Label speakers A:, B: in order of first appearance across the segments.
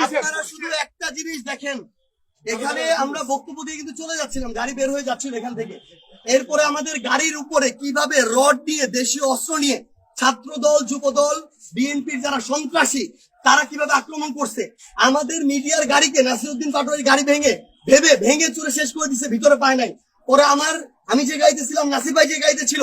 A: আপনারা শুধু একটা জিনিস দেখেন, এখানে আমরা বক্তব্য দিয়ে কিন্তু চলে যাচ্ছিলাম, গাড়ি বের হয়ে যাচ্ছিল এখান থেকে। এরপরে আমাদের গাড়ির উপরে কিভাবে রড দিয়ে, দেশীয় অস্ত্র নিয়ে ছাত্র দল, যুব দল, বিএনপির যারা সন্ত্রাসী তারা কিভাবে আক্রমণ করছে। আমাদের মিডিয়ার গাড়িকে নাসিরউদ্দিন পাটোয়ারির গাড়ি ভেঙে চুরে শেষ করে দিছে, ভিতরে পায় নাই। পরে আমি যে গাড়িতে ছিলাম, নাসির ভাই যে গাড়িতে ছিল,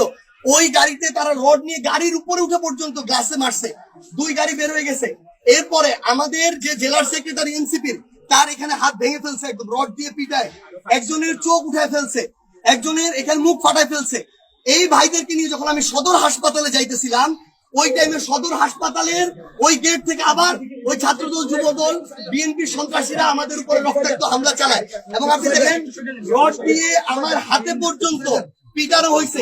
A: ওই গাড়িতে তারা রড নিয়ে গাড়ির উপরে উঠে পর্যন্ত গ্লাসে মারছে। 2 গাড়ি বের হয়ে গেছে। এরপরে আমাদের যে জেলার সেক্রেটারি এনসিপির, তার এখানে হাত ভেঙে ফেলছে, একদম রড দিয়ে পিটায়, একজনের চোখ উঠায় ফেলছে, একজনের এখানে মুখ ফাটায় ফেলছে। এই ভাইদেরকে নিয়ে যখন আমি সদর হাসপাতালে যাইতেছিলাম, ওই টাইমে সদর হাসপাতালের ওই গেট থেকে আবার ওই ছাত্রদল, যুবদল, বিএনপির সন্ত্রাসীরা আমাদের উপরে রক্তাক্ত হামলা চালায়। এবং আপনি দেখেন রড দিয়ে আমার হাতে পর্যন্ত পিটানো হয়েছে।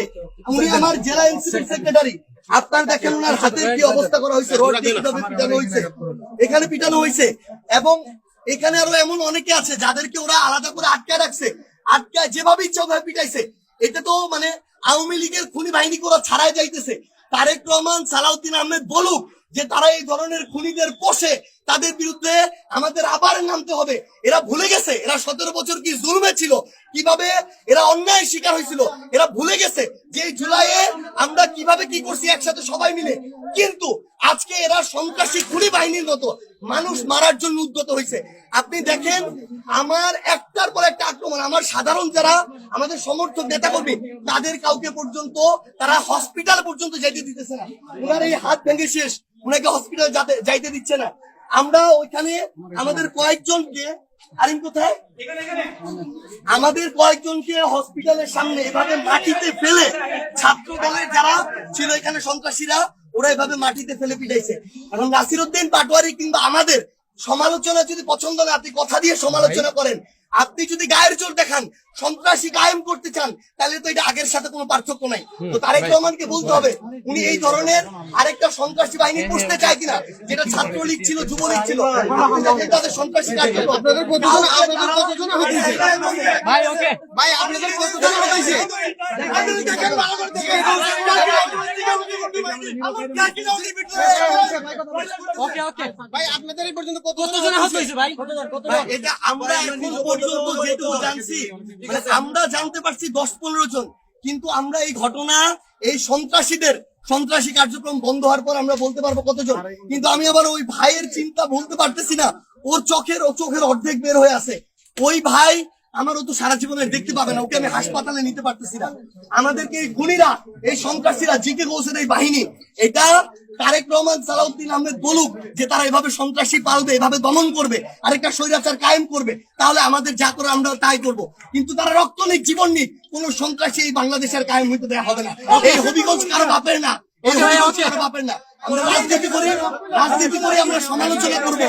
A: উনি আমার জেলা এনসিপির সেক্রেটারি, আপনার দেখেন ওনার হাতের কি অবস্থা করা হয়েছে, রড দিয়ে কিভাবে পিটানো হয়েছে, এখানে পিটানো হয়েছে। এবং এখানে আরো এমন অনেকে আছে যাদেরকে ওরা আলাদা করে আটকায় রাখছে, আটকায় যেভাবে ইচ্ছা ওভাবে পিটাইছে। এটা তো মানে আওয়ামী লীগের খুনি বাহিনী ওরা ছাড়াই যাইতেছে। তারেক রহমান, সালাউদ্দিন আহমেদ বলুক যে তারা এই ধরনের খুনিদের পোষে, তাদের বিরুদ্ধে আমাদের আবার নামতে হবে। এরা ভুলে গেছে এরা 17 বছর কি জুলুমে ছিল, কিভাবে এরা অন্যায় শিকার হয়েছিল। এরা ভুলে গেছে যে জুলাইয়ে আমরা কিভাবে কি করছি একসাথে সবাই মিলে। কিন্তু আজকে এরা সন্ত্রাসী খুনি বাহিনীর মতো মানুষ মারার জন্য উদ্যত হয়েছে। আপনি দেখেন আমার একটার পর একটা আক্রমণ, আমার সাধারণ যারা আমাদের সমর্থক নেতা কর্মী তাদের কাউকে পর্যন্ত তারা হসপিটাল পর্যন্ত যাইতে দিতেছে না। ওনার এই হাত ভেঙে শেষ, ওনাকে হসপিটাল যাইতে দিচ্ছে না। আমরা ওইখানে আমাদের কয়েকজনকে, আরিম কোথায়, আমাদের কয়েকজনকে হসপিটালের সামনে এভাবে মাটিতে ফেলে, ছাত্র দলের যারা ছিল এখানে সন্ত্রাসীরা, ওরা এভাবে মাটিতে ফেলে পিটাইছে। এখন নাসিরউদ্দিন পাটোয়ারি কিংবা আমাদের সমালোচনা যদি পছন্দ না, আপনি কথা দিয়ে সমালোচনা করেন, আপনি যদি গায়ের জোর দেখান, সন্ত্রাসী কায়েম করতে চান, তাহলে তো এটা আগের সাথে কোনো পার্থক্য নাই। তো তারেক রহমানকে বলতে হবে উনি এই ধরনের আরেকটা সন্ত্রাসী বাহিনী পুষতে চায় কিনা, যেটা ছাত্রলীগ ছিল, যুবলীগ ছিল। তাদের সন্ত্রাসী কার্যক্রম আপনাদের প্রতিযোগিতা হচ্ছে ভাই, ওকে ভাই, আপনাদের প্রতিযোগিতা হচ্ছে। ওকে ওকে ভাই, আপনাদের এই পর্যন্ত কতজন আহত হয়েছে ভাই? এটা আমরা এখন পর্যন্ত যেটুকু জানছি, মানে আমরা জানতে পারছি 10-15 জন। কিন্তু আমরা এই ঘটনা, এই সন্ত্রাসী কার্যক্রম বন্ধ হওয়ার পর আমরা বলতে পারবো কতজন। কিন্তু আমি আবার ওই ভাইয়ের চিন্তা বলতে পারতেছি না, ওর চোখের অর্ধেক বের হয়ে আছে। ওই ভাই আমারও তো সারা জীবনে দেখতে পাবে না, ওকে আমি হাসপাতালে নিতে পারতেছি না। আমাদেরকে এই খুনিরা, এই সন্ত্রাসীরা, জিকে কৌশল এই বাহিনী, এটা তারেক রহমান, সালাউদ্দিন আহমেদ বলুক যে তারা এভাবে সন্ত্রাসী পালবে, এভাবে দমন করবে, আরেকটা স্বৈরাচার কায়েম করবে, তাহলে আমাদের যা করে আমরা তাই করব। কিন্তু তারা রক্ত নিক, জীবন নিক, কোন সন্ত্রাসী এই বাংলাদেশের কায়েম হইতে দেওয়া হবে না। এই হবিগঞ্জ কারো বাপের না, এই হবিগঞ্জ কারো বাপের না। আমরা রাজনীতি করি, আমরা সমালোচনা করবো।